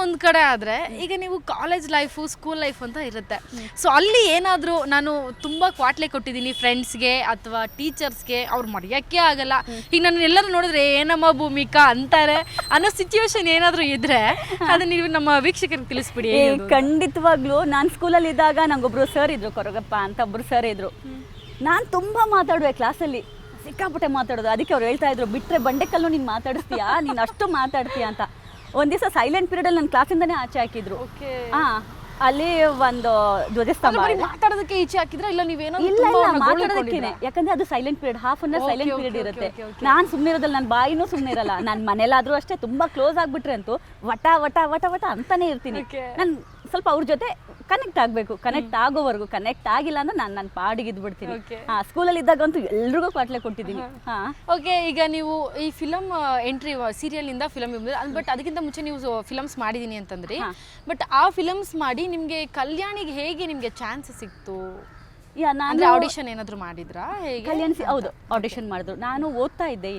ಒಂದ್ ಕಡೆ ಆದ್ರೆ ಈಗ ನೀವು ಕಾಲೇಜ್ ಲೈಫು ಸ್ಕೂಲ್ ಲೈಫ್ ಅಂತ ಇರುತ್ತೆ. ಸೊ ಅಲ್ಲಿ ಏನಾದರೂ ನಾನು ತುಂಬಾ ಕ್ವಾಟ್ಲೆ ಕೊಟ್ಟಿದ್ದೀನಿ ಫ್ರೆಂಡ್ಸ್ಗೆ ಅಥವಾ ಟೀಚರ್ಸ್ಗೆ, ಅವ್ರು ಮರೆಯೋಕ್ಕೆ ಆಗಲ್ಲ, ಈಗ ನಾನು ಎಲ್ಲರೂ ನೋಡಿದ್ರೆ ಏನಮ್ಮ ಭೂಮಿಕಾ ಅಂತಾರೆ ಅನ್ನೋ ಸಿಚುವೇಶನ್ ಏನಾದರೂ ಇದ್ರೆ ಅದನ್ನ ನೀವು ನಮ್ಮ ವೀಕ್ಷಕರಿಗೆ ತಿಳಿಸ್ಬಿಡಿ. ಖಂಡಿತವಾಗ್ಲೂ ನಾನು ಸ್ಕೂಲಲ್ಲಿ ಇದ್ದಾಗ ನಂಗೊಬ್ರು ಸರ್ ಇದ್ರು, ಕೊರಗಪ್ಪ ಅಂತ ಒಬ್ರು ಸರ್ ಇದ್ರು. ನಾನು ತುಂಬ ಮಾತಾಡುವೆ ಕ್ಲಾಸಲ್ಲಿ, ಸಿಕ್ಕಾಪಟ್ಟೆ ಮಾತಾಡೋದು. ಅದಕ್ಕೆ ಅವ್ರು ಹೇಳ್ತಾ ಇದ್ರು, ಬಿಟ್ಟರೆ ಬಂಡೆಕಲ್ಲು ನೀನು ಮಾತಾಡಿಸ್ತೀಯಾ, ನೀನು ಅಷ್ಟು ಮಾತಾಡ್ತೀಯಾ ಅಂತ. ಒಂದು ದಿವಸ ಸೈಲೆಂಟ್ ಪೀರಿಯಡಲ್ಲಿ ನನ್ನ ಕ್ಲಾಸಿಂದನೇ ಆಚೆ ಹಾಕಿದ್ರು. ಹಾಂ, ಅಲ್ಲಿ ಒಂದು ಧ್ವಜಸ್ತಂಭ ಮಾತಾಡೋದಕ್ಕೆ ಈಚೆ ಹಾಕಿದ್ರೆ ಇಲ್ಲ ನೀವೇನೋ ಇಲ್ಲ ಮಾತಾಡೋದಕ್ಕೇನೆ, ಯಾಕಂದ್ರೆ ಅದು silent period, half an hour silent period ಇರುತ್ತೆ. ನಾನು ಸುಮ್ಮನೆ ಇರೋದಲ್ಲ, ನನ್ನ ಬಾಯಿನೂ ಸುಮ್ಮನೆ ಇರಲ್ಲ. ನಾನು ಮನೇಲಾದ್ರೂ ಅಷ್ಟೇ ತುಂಬಾ ಕ್ಲೋಸ್ ಆಗ್ಬಿಟ್ರೆ ಅಂತೂ ವಟ ವಟ ವಟ ವಟ ಅಂತಾನೆ ಇರ್ತೀನಿ. ನಾನು ಸ್ವಲ್ಪ ಅವ್ರ ಜೊತೆ ಕನೆಕ್ಟ್ ಆಗಬೇಕು, ಕನೆಕ್ಟ್ ಆಗೋವರೆಗೂ. ಕನೆಕ್ಟ್ ಆಗಿಲ್ಲ ಅಂದ್ರೆ ನಾನು ನನ್ನ ಪಾಡಿಗೆ ಇದ್ಬಿಡ್ತೀನಿ. ಸ್ಕೂಲಲ್ಲಿ ಇದ್ದಾಗಂತೂ ಎಲ್ರಿಗೂ ಕ್ವಾಟ್ಲೆ ಕೊಟ್ಟಿದ್ದೀನಿ. ಓಕೆ, ಈಗ ನೀವು ಈ ಫಿಲಮ್ ಎಂಟ್ರಿ ಸೀರಿಯಲ್ನಿಂದ ಫಿಲಮ್, ಬಟ್ ಅದಕ್ಕಿಂತ ಮುಂಚೆ ನೀವು ಫಿಲಮ್ಸ್ ಮಾಡಿದ್ದೀನಿ ಅಂತಂದ್ರಿ. ಬಟ್ ಆ ಫಿಲಮ್ಸ್ ಮಾಡಿ ನಿಮಗೆ ಕಲ್ಯಾಣಿಗೆ ಹೇಗೆ ನಿಮಗೆ ಚಾನ್ಸ್ ಸಿಕ್ತು? ನಾನು ಆಡಿಷನ್ ಏನಾದ್ರು ಮಾಡಿದ್ರಾ? ಹೇಗೆ? ಕಲ್ಯಾಣಿ ಹೌದು, ಆಡಿಷನ್ ಮಾಡಿದ್ರು. ನಾನು ಓದ್ತಾ ಇದ್ದೆ,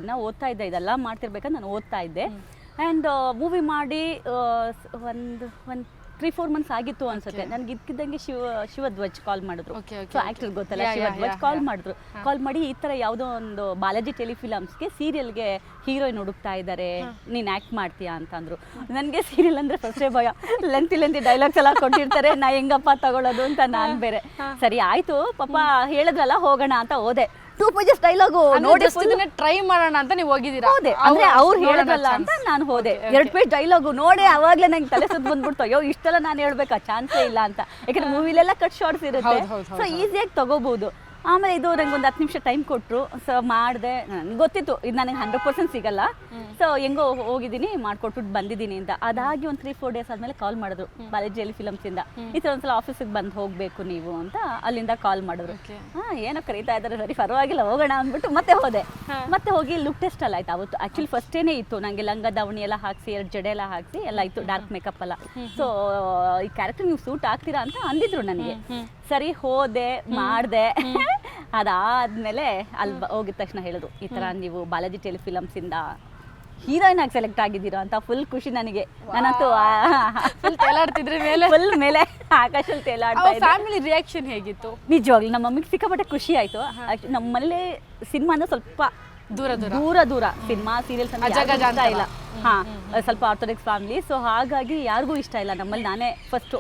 ಇದೆಲ್ಲ ಮಾಡ್ತಿರ್ಬೇಕಂದ್ರೆ ನಾನು ಓದ್ತಾ ಇದ್ದೆ. ಆ್ಯಂಡ್ ಮೂವಿ ಮಾಡಿ ಒಂದು 3-4 ಮಂತ್ಸ್ ಆಗಿತ್ತು ಅನ್ಸುತ್ತೆ. ನನಗೆ ಇದ್ಕಿದ್ದಂಗೆ ಶಿವಧ್ವಜ್ ಕಾಲ್ ಮಾಡಿದ್ರು. ಸೊ ಆಕ್ಟರ್ ಗೊತ್ತಲ್ಲ, ಶಿವಧ್ವಜ್ ಕಾಲ್ ಮಾಡಿದ್ರು. ಕಾಲ್ ಮಾಡಿ ಈ ಥರ ಯಾವುದೋ ಒಂದು ಬಾಲಾಜಿ ಟೆಲಿಫಿಲಮ್ಸ್ಗೆ ಸೀರಿಯಲ್ಗೆ ಹೀರೋಯಿನ್ ಹುಡುಕ್ತಾ ಇದ್ದಾರೆ, ನೀನು ಆ್ಯಕ್ಟ್ ಮಾಡ್ತೀಯಾ ಅಂತಂದ್ರು. ನನಗೆ ಸೀರಿಯಲ್ ಅಂದರೆ ಫಸ್ಟೇ ಭಯ. ಲೆಂತಿ ಡೈಲಾಗ್ಸ್ ಎಲ್ಲ ಕೊಟ್ಟಿರ್ತಾರೆ, ನಾ ಹೆಂಗಪ್ಪ ತಗೊಳ್ಳೋದು ಅಂತ ನಾನು ಬೇರೆ. ಸರಿ ಆಯಿತು, ಪಾಪ ಹೇಳಿದ್ರಲ್ಲ ಹೋಗೋಣ ಅಂತ ಹೋದೆ. 2 pages ಡೈಲಾಗು ನೋಡಿ ಟ್ರೈ ಮಾಡೋಣ ಅಂತ ನೀವು ಹೋಗಿದ್ದೀರಾ? ಹೋದೆ, ಅಂದ್ರೆ ಅವ್ರು ಹೇಳಿದ್ರಲ್ಲ ಅಂತ ನಾನು ಹೋದೆ. 2 ಪೇಜ್ ಡೈಲಾಗು ನೋಡಿ ಅವಾಗಲೇ ನಂಗೆ ತಲೆ ಸುತ್ತ ಬಂದ್ಬಿಡ್ತು, ಅಯ್ಯೋ ಇಷ್ಟೆಲ್ಲ ನಾನು ಹೇಳ್ಬೇಕಾ, ಚಾನ್ಸೇ ಇಲ್ಲ ಅಂತ. ಯಾಕಂದ್ರೆ ಮೂವಿಲೆಲ್ಲ ಕಟ್ ಶಾರ್ಟ್ಸ್ ಇರುತ್ತೆ, ಸೊ ಈಸಿಯಾಗಿ ತಗೋಬಹುದು. ಆಮೇಲೆ ಇದು ನಂಗೆ ಒಂದು 10 ನಿಮಿಷ ಟೈಮ್ ಕೊಟ್ಟರು. ಸೊ ಮಾಡಿದೆ. ನನಗೆ ಗೊತ್ತಿತ್ತು ಇದು ನನಗೆ 100% ಸಿಗಲ್ಲ. ಸೊ ಹೆಂಗೋ ಹೋಗಿದ್ದೀನಿ, ಮಾಡಿಕೊಟ್ಬಿಟ್ಟು ಬಂದಿದ್ದೀನಿ ಅಂತ. ಅದಾಗಿ ಒಂದು 3-4 ಡೇಸ್ ಆದಮೇಲೆ ಕಾಲ್ ಮಾಡಿದ್ರು ಬಾಲಾಜಿ ಫಿಲಮ್ಸಿಂದ, ಈ ಥರ ಒಂದ್ಸಲ ಆಫೀಸಿಗೆ ಬಂದು ಹೋಗಬೇಕು ನೀವು ಅಂತ. ಅಲ್ಲಿಂದ ಕಾಲ್ ಮಾಡಿದ್ರು. ಏನೋ ಕರೀತಾ ಇದ್ದಾರೆ, ಸರಿ ಪರವಾಗಿಲ್ಲ ಹೋಗೋಣ ಅಂದ್ಬಿಟ್ಟು ಮತ್ತೆ ಹೋದೆ. ಮತ್ತೆ ಹೋಗಿ ಲುಕ್ ಟೆಸ್ಟ್ ಎಲ್ಲ ಆಯ್ತು. ಅವತ್ತು ಆ್ಯಕ್ಚುಲಿ ಫಸ್ಟೇನೇ ಇತ್ತು, ನನಗೆ ಲಂಗ ದಾವಣಿ ಎಲ್ಲ ಹಾಕಿಸಿ, 2 ಜಡೆ ಎಲ್ಲ ಹಾಕಿಸಿ ಎಲ್ಲ ಇತ್ತು, ಡಾರ್ಕ್ ಮೇಕಪ್ ಎಲ್ಲ. ಸೊ ಈ ಕ್ಯಾರೆಕ್ಟರ್ ನೀವು ಸೂಟ್ ಆಗ್ತೀರಾ ಅಂತ ಅಂದಿದ್ರು ನನಗೆ. ಸರಿ ಹೋದೆ, ಮಾಡಿದೆ. ಅದಾದ್ಮೇಲೆ ಅಲ್ಲಿ ಹೋಗಿದ ತಕ್ಷಣ ಹೇಳಿದ್ರು, ಈ ಥರ ನೀವು ಬಾಲಾಜಿ ಟೆಲಿಫಿಲಮ್ಸಿಂದ ಹೀರೋಯಿನ್ ಆಗಿ ಸೆಲೆಕ್ಟ್ ಆಗಿದ್ದೀರಾ ಅಂತ. ಫುಲ್ ಖುಷಿ ನನಗೆ. ನಾನಂತೂ ತೇಲಾಡ್ತಿದ್ರೆ ಮೇಲೆ ಫುಲ್ ಮೇಲೆ ಆಕಾಶಲ್ಲಿ ತೇಲಾಡ್ತಾ ಇದ್ದೆ. ಫ್ಯಾಮಿಲಿ ರಿಯಾಕ್ಷನ್ ಹೇಗಿತ್ತು? ನಿಜವಾಗ್ಲೂ ನಮ್ಮ ಮಮ್ಮಿಗೆ ಸಿಕ್ಕಾಪಟ್ಟೆ ಖುಷಿ ಆಯಿತು. ನಮ್ಮಲ್ಲೇ ಸಿನಿಮಾ ಅಂದ್ರೆ ಸ್ವಲ್ಪ ದೂರ ಸಿನಿಮಾ ಸೀರಿಯಲ್ಸ್ ಅಂದ್ರೆ ಇಲ್ಲ. ಸ್ವಲ್ಪ ಆರ್ಥೋಡಾಕ್ಸ್ ಫ್ಯಾಮಿಲಿ. ಸೊ ಹಾಗಾಗಿ ಯಾರಿಗೂ ಇಷ್ಟ ಇಲ್ಲ ನಮ್ಮಲ್ಲಿ. ನಾನೇ ಫಸ್ಟು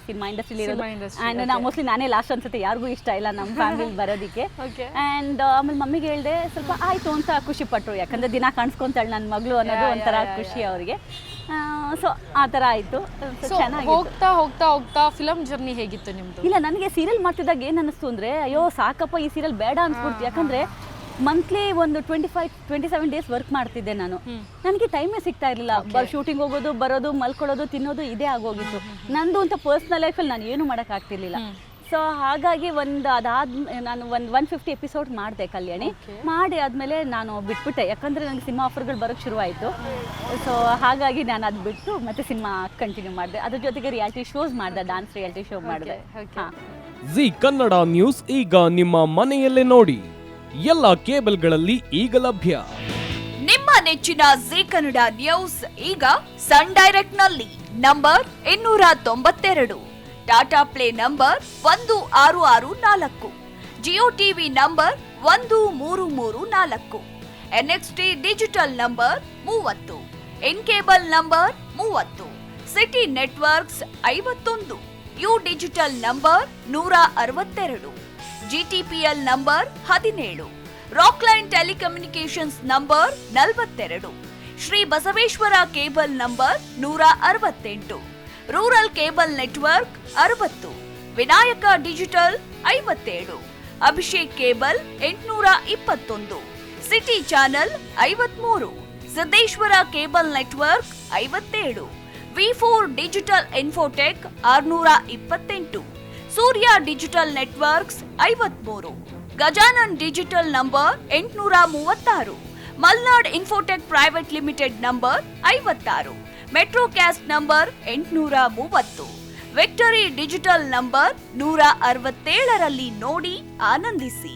ಸಿನಿಮಾ ಇಂಡಸ್ಟ್ರಿಲಿ ಇರೋದು. ಆ್ಯಂಡ್ ನಾ ಮೋಸ್ಟ್ಲಿ ನಾನೇ ಲಾಸ್ಟ್ ಅನ್ಸುತ್ತೆ, ಯಾರಿಗೂ ಇಷ್ಟ ಇಲ್ಲ ನಮ್ಮ ಫ್ಯಾಮಿಲಿ ಬರೋದಕ್ಕೆ. ಆ್ಯಂಡ್ ಆಮೇಲೆ ಮಮ್ಮಿಗೆ ಹೇಳಿದೆ, ಸ್ವಲ್ಪ ಆಯಿತು ಅಂತ ಖುಷಿ ಪಟ್ಟರು. ಯಾಕಂದರೆ ದಿನ ಕಾಣಿಸ್ಕೊಂತಾಳೆ ನನ್ನ ಮಗಳು ಅನ್ನೋದು ಒಂಥರ ಖುಷಿ ಅವರಿಗೆ. ಸೊ ಆ ಥರ ಆಯಿತು. ಚೆನ್ನಾಗಿ ಹೋಗ್ತಾ ಹೋಗ್ತಾ ಹೋಗ್ತಾ ಫಿಲಮ್ ಜರ್ನಿ ಹೇಗಿತ್ತು ನಿಮ್ಮದು? ಇಲ್ಲ, ನನಗೆ ಸೀರಿಯಲ್ ಮಾಡ್ತಿದ್ದಾಗ ಏನು ಅನ್ನಿಸ್ತು ಅಂದರೆ, ಅಯ್ಯೋ ಸಾಕಪ್ಪ ಈ ಸೀರಿಯಲ್ ಬೇಡ ಅನ್ಸ್ಬಿಡ್ತು. ಯಾಕಂದರೆ ಮಂತ್ಲಿ ಒಂದು 27 ಡೇಸ್ ವರ್ಕ್ ಮಾಡ್ತಿದ್ದೆ ನಾನು. ನನಗೆ ಟೈಮೇ ಸಿಗ್ತಾ ಇರಲಿಲ್ಲ. ಶೂಟಿಂಗ್ ಹೋಗೋದು, ಬರೋದು, ಮಲ್ಕೊಳ್ಳೋದು, ತಿನ್ನೋದು ಇದೇ ಆಗೋಗಿತ್ತು. ನಂದು ಅಂತ ಪರ್ಸ್ನಲ್ ಲೈಫಲ್ಲಿ ನಾನು ಏನು ಮಾಡೋಕ್ಕಾಗ್ತಿರ್ಲಿಲ್ಲ. ಸೊ ಹಾಗಾಗಿ ನಾನು 150 ಎಪಿಸೋಡ್ ಮಾಡಿದೆ ಕಲ್ಯಾಣಿ. ಮಾಡಿ ಆದಮೇಲೆ ನಾನು ಬಿಟ್ಬಿಟ್ಟೆ, ಯಾಕಂದರೆ ನನಗೆ ಸಿನಿಮಾ ಆಫರ್ಗಳು ಬರೋಕ್ಕೆ ಶುರುವಾಯಿತು. ಸೊ ಹಾಗಾಗಿ ನಾನು ಅದು ಬಿಟ್ಟು ಮತ್ತೆ ಸಿನಿಮಾ ಕಂಟಿನ್ಯೂ ಮಾಡಿದೆ. ಅದ್ರ ಜೊತೆಗೆ ರಿಯಾಲಿಟಿ ಶೋಸ್ ಮಾಡಿದೆ, ಡಾನ್ಸ್ ರಿಯಾಲಿಟಿ ಶೋ ಮಾಡಿದೆ. ಜಿ ಕನ್ನಡ ನ್ಯೂಸ್ ಈಗ ನಿಮ್ಮ ಮನೆಯಲ್ಲೇ ನೋಡಿ, ಎಲ್ಲ ಕೇಬಲ್ಗಳಲ್ಲಿ ಈಗ ಲಭ್ಯ. ನಿಮ್ಮ ನೆಚ್ಚಿನ ಜಿ ಕನ್ನಡ ನ್ಯೂಸ್ ಈಗ ಸನ್ ಡೈರೆಕ್ಟ್ ನಲ್ಲಿ number 292, Tata play number 1664, Jio TV number 1334, NXT digital number 30, in cable number 30, city networks 51, U digital number 162, GTPL number 17, Rockline telecommunications number 42, Shri Basaveshwara cable number 168, rural cable network 60, Vinayaka digital 57, Abhishek cable 821, city channel 53, Siddeshwara cable network 57, V4 digital Infotech 628, Surya digital networks 53, Gajanan digital number 836, Malnad Infotech Private Limited number 56, Metro Cast number 830, Victory Digital number 167ರಲ್ಲಿ ನೋಡಿ ಆನಂದಿಸಿ.